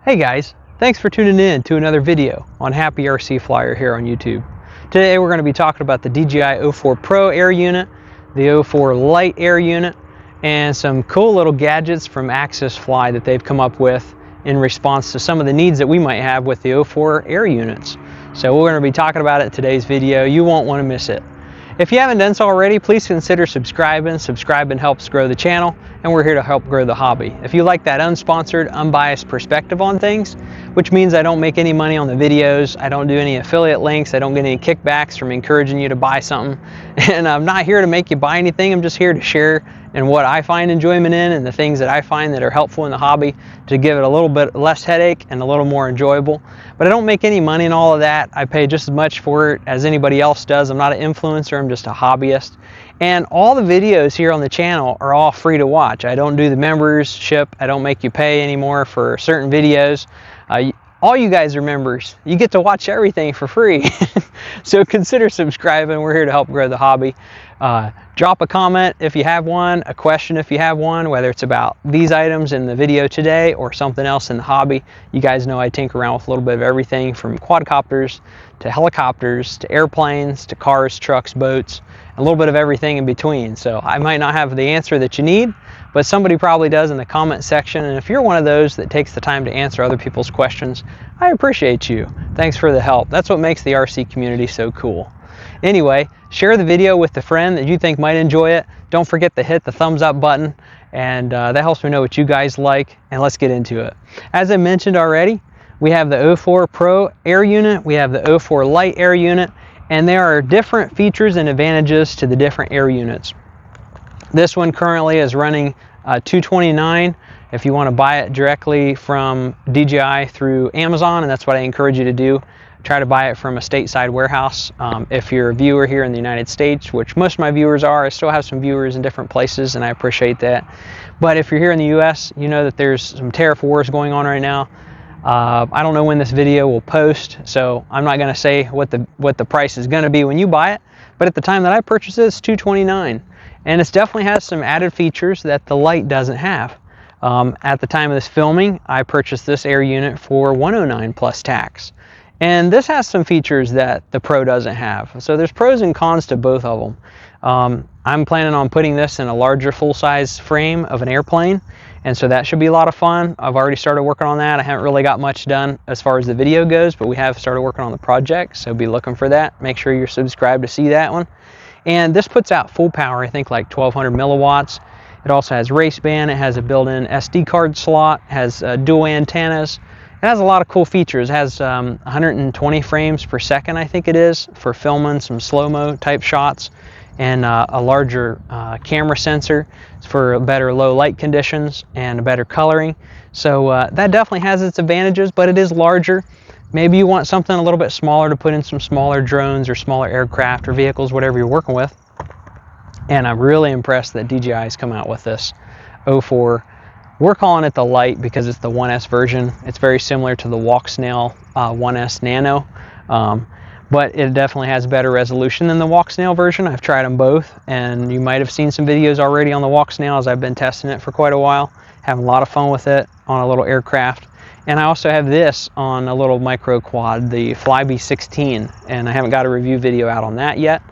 Hey guys, thanks for tuning in to another video on Happy RC Flyer here on YouTube. Today we're going to be talking about the DJI 04 Pro Air Unit, the 04 Lite Air Unit, and some cool little gadgets from AxisFly that they've come up with in response to some of the needs that we might have with the 04 Air Units. So we're going to be talking about it in today's video. You won't want to miss it. If you haven't done so already, please consider subscribing. Subscribing helps grow the channel, and we're here to help grow the hobby. If you like that unsponsored, unbiased perspective on things, which means I don't make any money on the videos, I don't do any affiliate links, I don't get any kickbacks from encouraging you to buy something, and I'm not here to make you buy anything, I'm just here to share in what I find enjoyment in and the things that I find that are helpful in the hobby to give it a little bit less headache and a little more enjoyable. But I don't make any money in all of that. I pay just as much for it as anybody else does. I'm not an influencer, I'm just a hobbyist. And all the videos here on the channel are all free to watch. I don't do the membership, I don't make you pay anymore for certain videos. All you guys are members. You get to watch everything for free. So consider subscribing. We're here to help grow the hobby. Drop a comment if you have one, a question if you have one, whether it's about these items in the video today or something else in the hobby. You guys know I tinker around with a little bit of everything from quadcopters to helicopters to airplanes to cars, trucks, boats, a little bit of everything in between. So I might not have the answer that you need, but somebody probably does in the comment section. And if you're one of those that takes the time to answer other people's questions, I appreciate you. Thanks for the help. That's what makes the RC community so cool. Anyway, share the video with a friend that you think might enjoy it. Don't forget to hit the thumbs up button, and that helps me know what you guys like, and let's get into it. As I mentioned already, we have the 04 Pro Air Unit, we have the 04 Lite Air Unit, and there are different features and advantages to the different air units. This one currently is running $229 if you want to buy it directly from DJI through Amazon, and that's what I encourage you to do. Try to buy it from a stateside warehouse. If you're a viewer here in the United States, which most of my viewers are, I still have some viewers in different places, and I appreciate that. But if you're here in the US, you know that there's some tariff wars going on right now. I don't know when this video will post, so I'm not going to say what the price is going to be when you buy it. But at the time that I purchased it, it's $229, and it definitely has some added features that the Lite doesn't have. At the time of this filming, I purchased this air unit for $109 plus tax. And this has some features that the Pro doesn't have. So there's pros and cons to both of them. I'm planning on putting this in a larger full-size frame of an airplane, and so that should be a lot of fun. I've already started working on that. I haven't really got much done as far as the video goes, but we have started working on the project, so be looking for that. Make sure you're subscribed to see that one. And this puts out full power, I think like 1200 milliwatts. It also has race band, it has a built-in SD card slot, has dual antennas. It has a lot of cool features. It has 120 frames per second, I think it is, for filming some slow-mo type shots, and a larger camera sensor for better low light conditions and a better coloring. So that definitely has its advantages, but it is larger. Maybe you want something a little bit smaller to put in some smaller drones or smaller aircraft or vehicles, whatever you're working with. And I'm really impressed that DJI has come out with this 04. We're calling it the Lite because it's the 1S version. It's very similar to the Walksnail 1S Nano, but it definitely has better resolution than the Walksnail version. I've tried them both, and you might have seen some videos already on the Walksnail as I've been testing it for quite a while. Having a lot of fun with it on a little aircraft. And I also have this on a little micro quad, the Flybe 16, and I haven't got a review video out on that yet.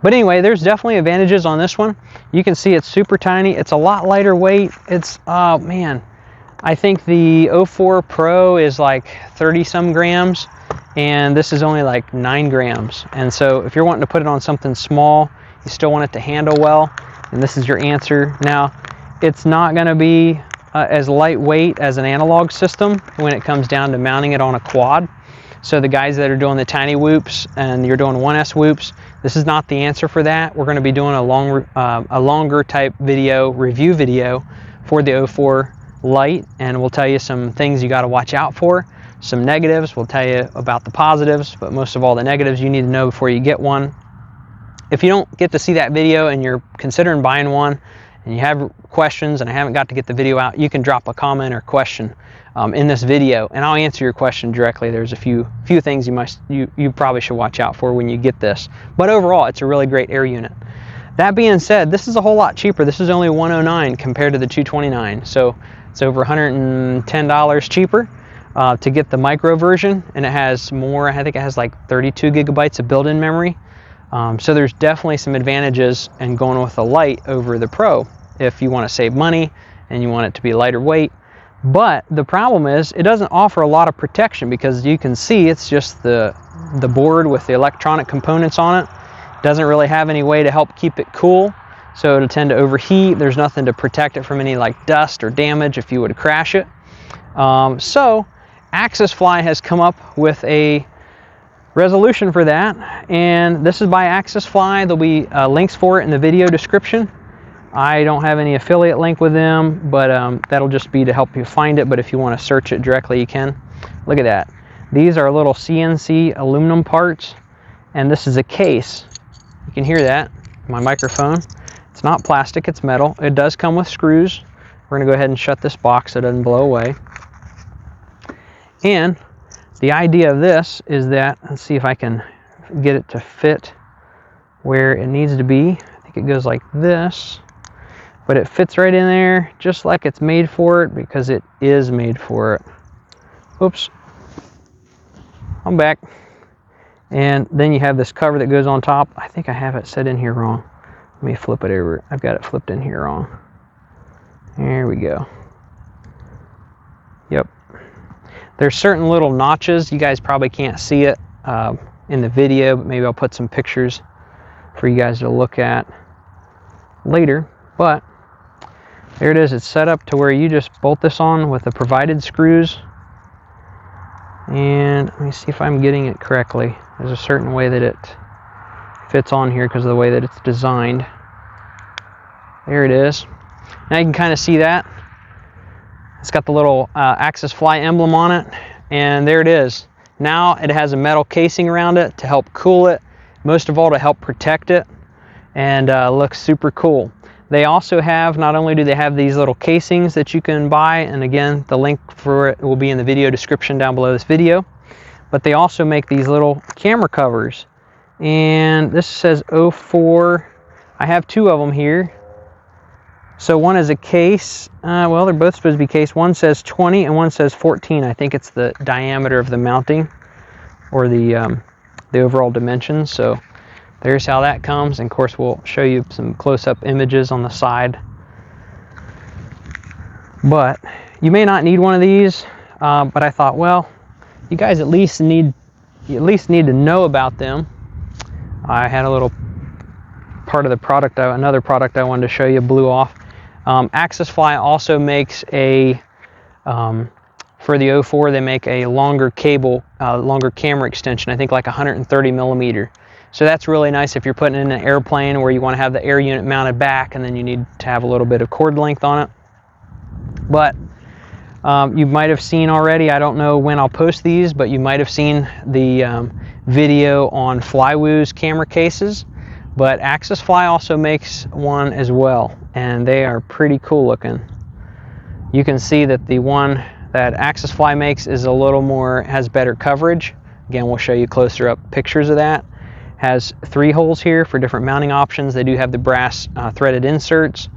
But anyway, there's definitely advantages on this one. You can see it's super tiny. It's a lot lighter weight. It's, oh man, I think the 04 Pro is like 30 some grams, and this is only like 9 grams. And so if you're wanting to put it on something small, you still want it to handle well, and this is your answer. Now, it's not going to be as lightweight as an analog system when it comes down to mounting it on a quad. So the guys that are doing the tiny whoops and you're doing 1S whoops, this is not the answer for that. We're going to be doing a longer type video, review video for the 04 Lite, and we'll tell you some things you got to watch out for, some negatives. We'll tell you about the positives, but most of all the negatives you need to know before you get one. If you don't get to see that video and you're considering buying one and you have questions and I haven't got to get the video out, you can drop a comment or question in this video, and I'll answer your question directly. There's a few things you probably should watch out for when you get this, but overall it's a really great air unit. That being said, this is a whole lot cheaper. This is only $109 compared to the $229, so it's over $110 cheaper. to get the micro version, and it has more. I think it has like 32 gigabytes of built-in memory. So there's definitely some advantages in going with the Lite over the Pro if you want to save money and you want it to be lighter weight. But the problem is it doesn't offer a lot of protection, because you can see it's just the board with the electronic components on it. Doesn't really have any way to help keep it cool, so it'll tend to overheat. There's nothing to protect it from any like dust or damage if you would crash it. So AxisFly has come up with a resolution for that, and this is by AxisFly. There'll be links for it in the video description. I don't have any affiliate link with them, but that'll just be to help you find it. But if you want to search it directly, you can. Look at that. These are little CNC aluminum parts, and this is a case. You can hear that, my microphone. It's not plastic, it's metal. It does come with screws. We're going to go ahead and shut this box so it doesn't blow away. And the idea of this is that, let's see if I can get it to fit where it needs to be. I think it goes like this. But it fits right in there just like it's made for it, because it is made for it. Oops. I'm back. And then you have this cover that goes on top. I think I have it set in here wrong. Let me flip it over. I've got it flipped in here wrong. There we go. Yep. There's certain little notches. You guys probably can't see it in the video, but maybe I'll put some pictures for you guys to look at later. But there it is. It's set up to where you just bolt this on with the provided screws. And let me see if I'm getting it correctly. There's a certain way that it fits on here because of the way that it's designed. There it is. Now you can kind of see that. It's got the little AxisFly emblem on it. And there it is. Now it has a metal casing around it to help cool it. Most of all to help protect it. And looks super cool. They also have, not only do they have these little casings that you can buy, and again, the link for it will be in the video description down below this video, but they also make these little camera covers. And this says 04. I have two of them here. So one is a case, well, they're both supposed to be case. One says 20 and one says 14. I think it's the diameter of the mounting, or the overall dimensions. So there's how that comes, and of course we'll show you some close-up images on the side. But you may not need one of these, but I thought, well, you guys at least need to know about them. I had a little part of the product, another product I wanted to show you blew off. AxisFly also makes a for the 04, they make a longer cable, longer camera extension. I think like 130 millimeter. So that's really nice if you're putting in an airplane where you want to have the air unit mounted back, and then you need to have a little bit of cord length on it. But you might have seen already, I don't know when I'll post these, but you might have seen the video on Flywoo's camera cases. But AxisFly also makes one as well, and they are pretty cool looking. You can see that the one that AxisFly makes is a little more, has better coverage. Again, we'll show you closer up pictures of that. Has 3 holes here for different mounting options. They do have the brass threaded inserts,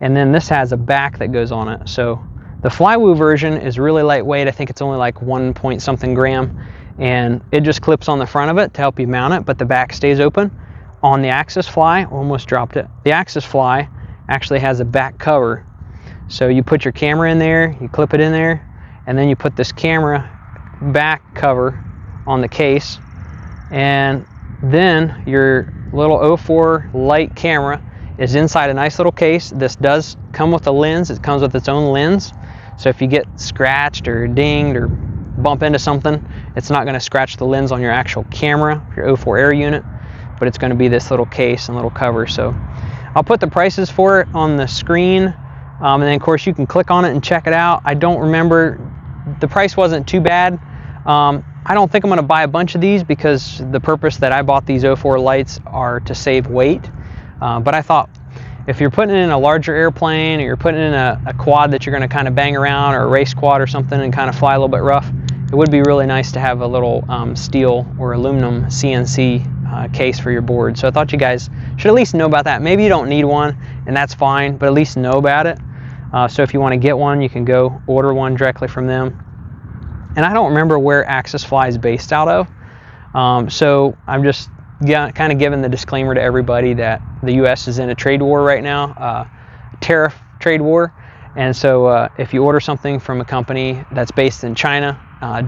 and then this has a back that goes on it. So the Flywoo version is really lightweight. I think it's only like 1 point something gram, and it just clips on the front of it to help you mount it, but the back stays open. On the AxisFly, almost dropped it. The AxisFly actually has a back cover, so you put your camera in there, you clip it in there, and then you put this camera back cover on the case, and then your little 04 Lite camera is inside a nice little case. This does come with a lens. It comes with its own lens. So if you get scratched or dinged or bump into something, it's not going to scratch the lens on your actual camera, your 04 Air unit, but it's going to be this little case and little cover. So I'll put the prices for it on the screen, and then of course you can click on it and check it out. I don't remember, the price wasn't too bad. I don't think I'm going to buy a bunch of these, because the purpose that I bought these 04 Lites are to save weight. But I thought if you're putting it in a larger airplane, or you're putting it in a quad that you're going to kind of bang around, or a race quad or something, and kind of fly a little bit rough, it would be really nice to have a little steel or aluminum CNC case for your board. So I thought you guys should at least know about that. Maybe you don't need one, and that's fine, but at least know about it. So if you want to get one, you can go order one directly from them. and I don't remember where AxisFly is based out of. So I'm just kind of giving the disclaimer to everybody that the U.S. is in a trade war right now, tariff trade war. And so if you order something from a company that's based in China,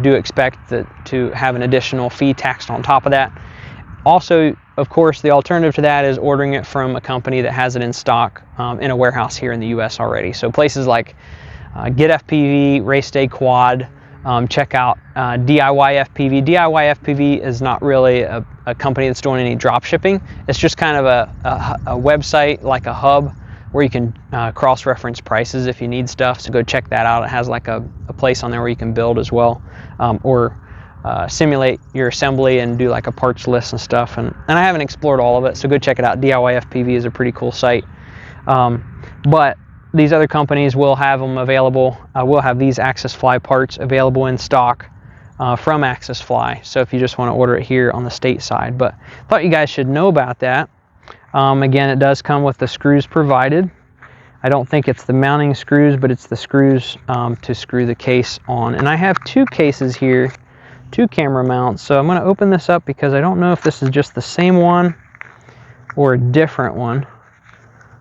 do expect to have an additional fee taxed on top of that. Also, of course, the alternative to that is ordering it from a company that has it in stock in a warehouse here in the U.S. already. So places like Get FPV, Race Day Quad, check out DIY FPV. DIY FPV is not really a company that's doing any drop shipping. It's just kind of a website, like a hub, where you can cross-reference prices if you need stuff. So go check that out. It has like a place on there where you can build as well, or simulate your assembly and do like a parts list and stuff. And I haven't explored all of it, so go check it out. DIY FPV is a pretty cool site. But these other companies will have them available. We'll have these AxisFly parts available in stock from AxisFly. So if you just want to order it here on the state side. But I thought you guys should know about that. Again, it does come with the screws provided. I don't think it's the mounting screws, but it's the screws to screw the case on. And I have two cases here, two camera mounts. So I'm going to open this up because I don't know if this is just the same one or a different one.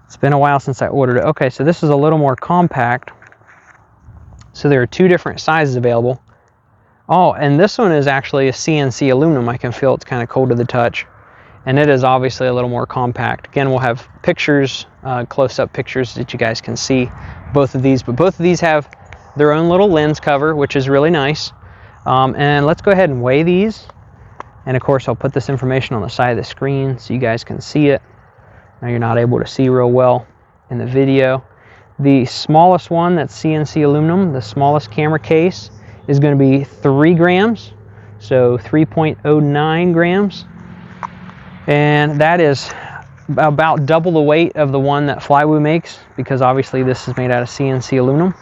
It's been a while since I ordered it. Okay, so this is a little more compact. So there are two different sizes available. Oh, and this one is actually a CNC aluminum. I can feel it's kind of cold to the touch. And it is obviously a little more compact. Again, we'll have pictures, close-up pictures that you guys can see both of these. But both of these have their own little lens cover, which is really nice. And let's go ahead and weigh these. And of course, I'll put this information on the side of the screen so you guys can see it. Now you're not able to see real well in the video. The smallest one, that's CNC aluminum, the smallest camera case, is going to be 3 grams. So 3.09 grams. And that is about double the weight of the one that Flywoo makes, because obviously this is made out of CNC aluminum.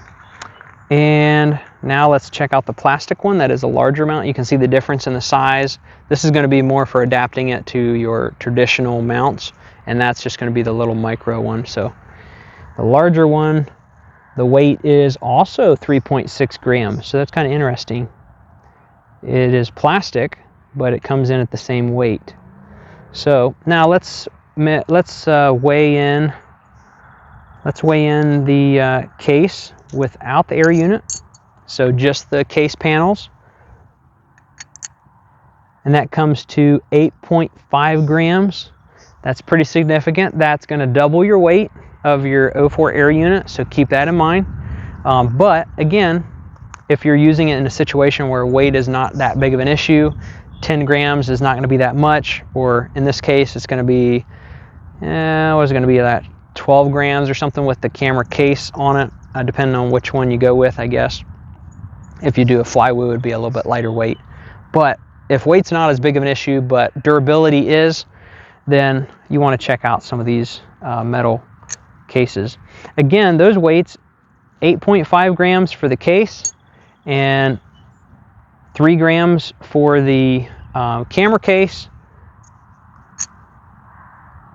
And now let's check out the plastic one. That is a larger mount. You can see the difference in the size. This is going to be more for adapting it to your traditional mounts, and that's just going to be the little micro one. So the larger one, the weight is also 3.6 grams. So that's kind of interesting. It is plastic, but it comes in at the same weight. So now let's weigh in the case without the air unit. So just the case panels, and that comes to 8.5 grams. That's pretty significant. That's going to double your weight of your 04 air unit, so keep that in mind. But again, if you're using it in a situation where weight is not that big of an issue, 10 grams is not going to be that much, or in this case it's going to be what's it going to be, that 12 grams or something with the camera case on it, depending on which one you go with, I guess. If you do a Flywoo, it would be a little bit lighter weight. But if weight's not as big of an issue but durability is, then you want to check out some of these metal cases. Again, those weights, 8.5 grams for the case and 3 grams for the camera case.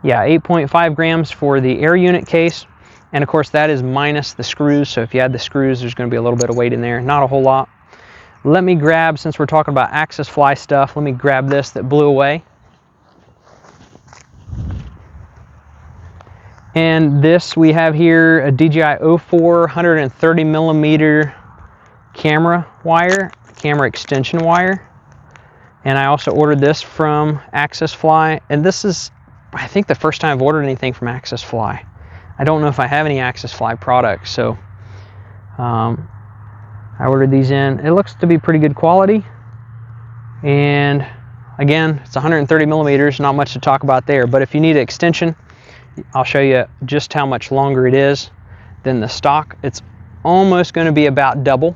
Yeah, 8.5 grams for the air unit case. And of course that is minus the screws. So if you add the screws, there's going to be a little bit of weight in there. Not a whole lot. Let me grab, since we're talking about AxisFly stuff, let me grab this that blew away. And this, we have here a DJI 04 130 millimeter camera wire, camera extension wire. And I also ordered this from AxisFly. And this is, I think, the first time I've ordered anything from AxisFly. I don't know if I have any AxisFly products, so I ordered these in. It looks to be pretty good quality. And again, it's 130 millimeters, not much to talk about there. But if you need an extension, I'll show you just how much longer it is than the stock. It's almost going to be about double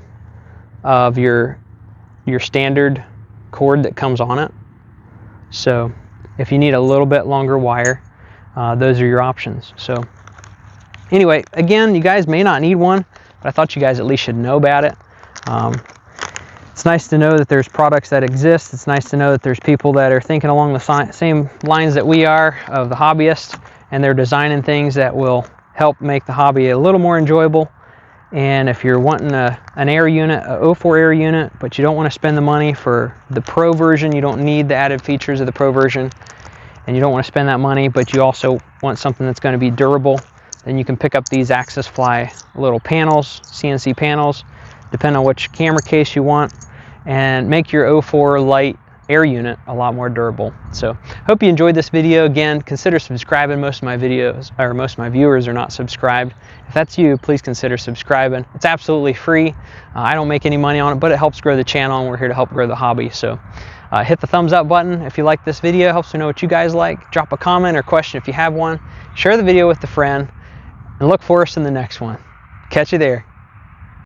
of your standard cord that comes on it. So if you need a little bit longer wire, those are your options. So anyway, again, you guys may not need one, but I thought you guys at least should know about it. It's nice to know that there's products that exist. It's nice to know that there's people that are thinking along the same lines that we are, of the hobbyists, and they're designing things that will help make the hobby a little more enjoyable. And if you're wanting an air unit, a 04 air unit, but you don't want to spend the money for the Pro version, you don't need the added features of the Pro version, and you don't want to spend that money, but you also want something that's going to be durable, then you can pick up these AxisFly little panels, CNC panels, depending on which camera case you want, and make your 04 Lite air unit a lot more durable. So hope you enjoyed this video. Again, consider subscribing. Most of my videos, or most of my viewers, are not subscribed. If that's you, please consider subscribing. It's absolutely free. I don't make any money on it, but it helps grow the channel, and we're here to help grow the hobby. So hit the thumbs up button if you like this video. Helps me know what you guys like. Drop a comment or question if you have one. Share the video with a friend, and look for us in the next one. Catch you there.